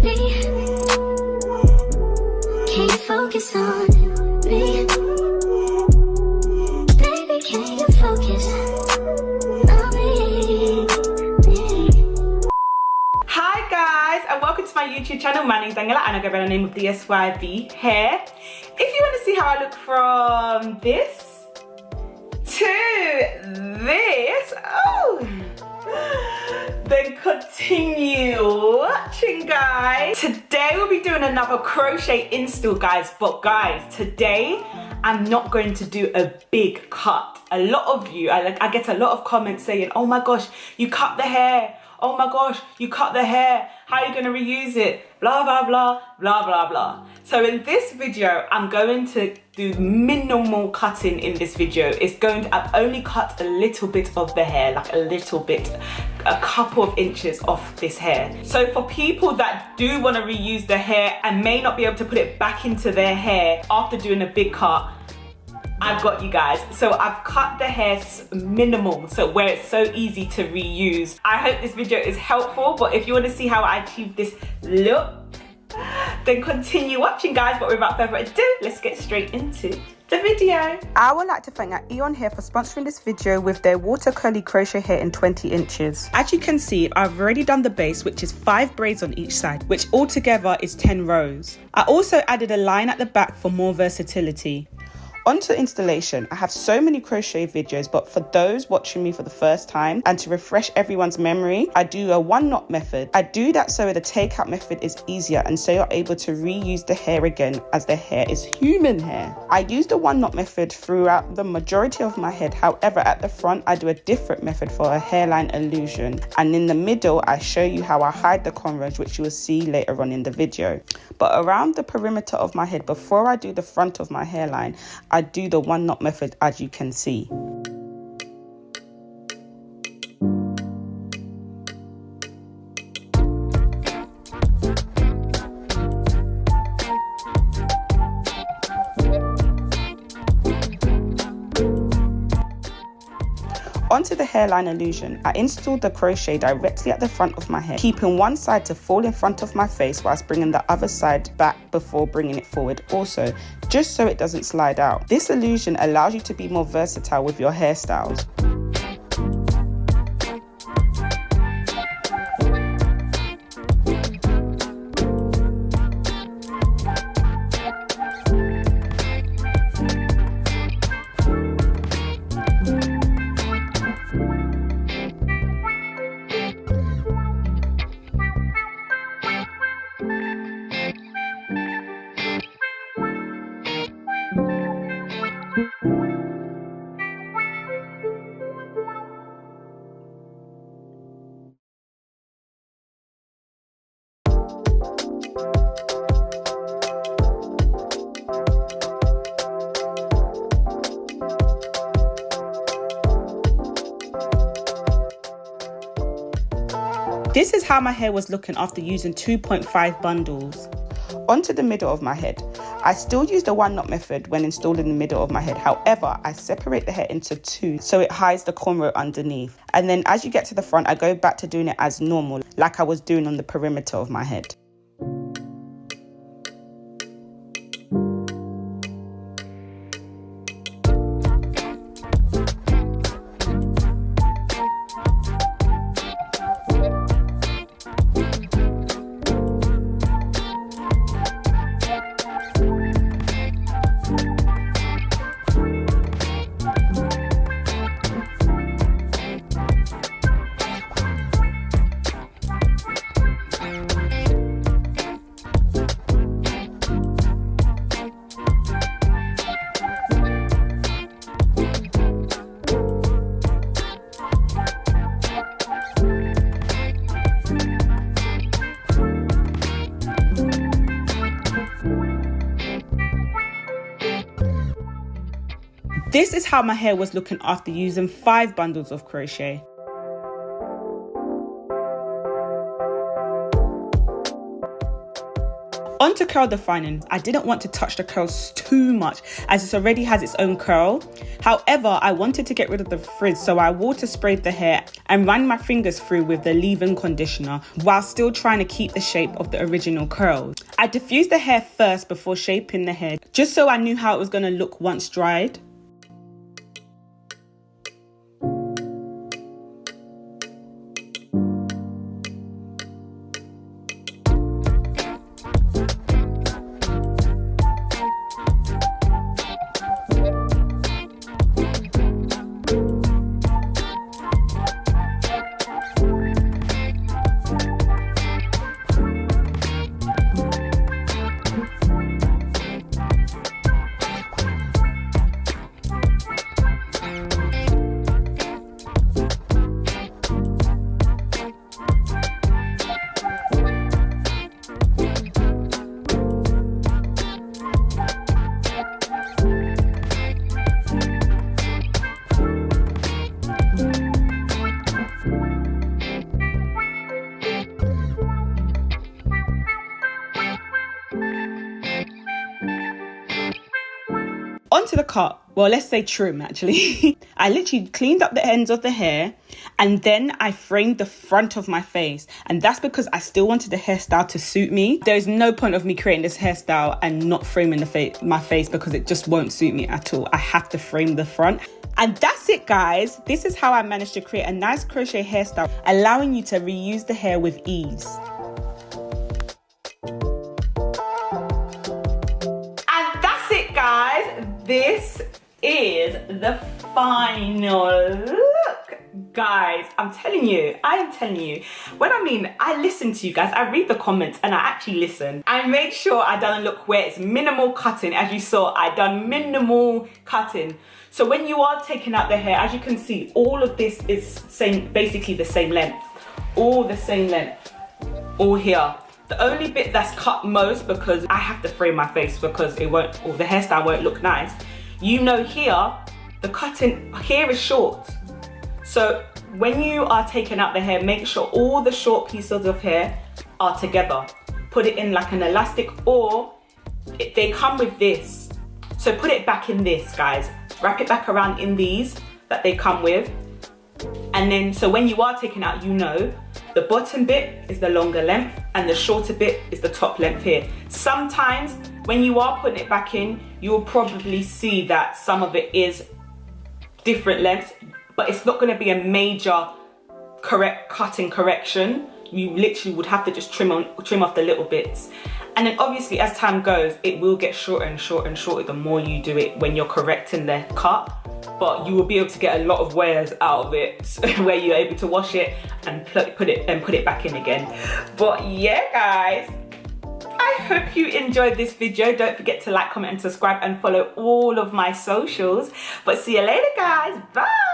me? Can you focus on me? Baby, can you focus on me? Hi guys, and welcome to my YouTube channel. My name is Daniela and I go by the name of DSYB Hair. If you want to see how I look from this to this, then continue watching, guys. Today we'll be doing another crochet install, guys. But guys, today I'm not going to do a big cut. A lot of you, I get a lot of comments saying, oh my gosh, you cut the hair. Oh my gosh, you cut the hair. How are you gonna reuse it? Blah, blah, blah, blah, blah, blah. So in this video, I'm going to do minimal cutting in this video. I've only cut a little bit of the hair, like a little bit, a couple of inches off this hair. So for people that do wanna reuse the hair and may not be able to put it back into their hair after doing a big cut, I've got you guys. So I've cut the hair minimal, so where it's so easy to reuse. I hope this video is helpful, but if you want to see how I achieve this look, then continue watching, guys. But without further ado, let's get straight into the video. I would like to thank EayonHair for sponsoring this video with their water curly crochet hair in 20 inches. As you can see, I've already done the base, which is 5 braids on each side, which altogether is 10 rows. I also added a line at the back for more versatility. Onto installation. I have so many crochet videos, but for those watching me for the first time and to refresh everyone's memory, I do a 1 knot method. I do that so the takeout method is easier and so you're able to reuse the hair again, as the hair is human hair. I use the 1 knot method throughout the majority of my head. However, at the front I do a different method for a hairline illusion, and in the middle I show you how I hide the cornrows, which you will see later on in the video. But around the perimeter of my head, before I do the front of my hairline, I do the 1 knot method, as you can see. Onto the hairline illusion, I installed the crochet directly at the front of my head, keeping one side to fall in front of my face whilst bringing the other side back before bringing it forward also, just so it doesn't slide out. This illusion allows you to be more versatile with your hairstyles. This is how my hair was looking after using 2.5 bundles. Onto the middle of my head. I still use the 1 knot method when installing the middle of my head. However, I separate the hair into 2 so it hides the cornrow underneath. And then as you get to the front, I go back to doing it as normal, like I was doing on the perimeter of my head. This is how my hair was looking after using 5 bundles of crochet. On to curl defining. I didn't want to touch the curls too much as it already has its own curl. However, I wanted to get rid of the frizz, so I water sprayed the hair and ran my fingers through with the leave-in conditioner while still trying to keep the shape of the original curls. I diffused the hair first before shaping the hair, just so I knew how it was going to look once dried. Onto the cut. Well, let's say trim actually. I literally cleaned up the ends of the hair and then I framed the front of my face, and that's because I still wanted the hairstyle to suit me. There's no point of me creating this hairstyle and not framing my face because it just won't suit me at all. I have to frame the front. And that's it, guys. This is how I managed to create a nice crochet hairstyle, allowing you to reuse the hair with ease. And that's it, guys. This is the final look. Guys, I am telling you, I listen to you guys, I read the comments and I actually listen. I made sure I done a look where it's minimal cutting. As you saw, I done minimal cutting. So when you are taking out the hair, as you can see, all of this is basically the same length. All the same length, all here. The only bit that's cut most, because I have to frame my face because it won't, or the hairstyle won't look nice. You know here, the cutting here is short. So when you are taking out the hair, make sure all the short pieces of hair are together. Put it in like an elastic, or they come with this. So put it back in this, guys. Wrap it back around in these that they come with. And then, so when you are taking out, you know, the bottom bit is the longer length and the shorter bit is the top length here. Sometimes when you are putting it back in, you will probably see that some of it is different lengths, but it's not going to be a major cutting correction. You literally would have to just trim off the little bits. And then obviously as time goes, it will get shorter and shorter and shorter the more you do it when you're correcting the cut. But you will be able to get a lot of wears out of it where you're able to wash it and put it back in again. But yeah, guys, I hope you enjoyed this video. Don't forget to like, comment and subscribe and follow all of my socials. But see you later, guys. Bye.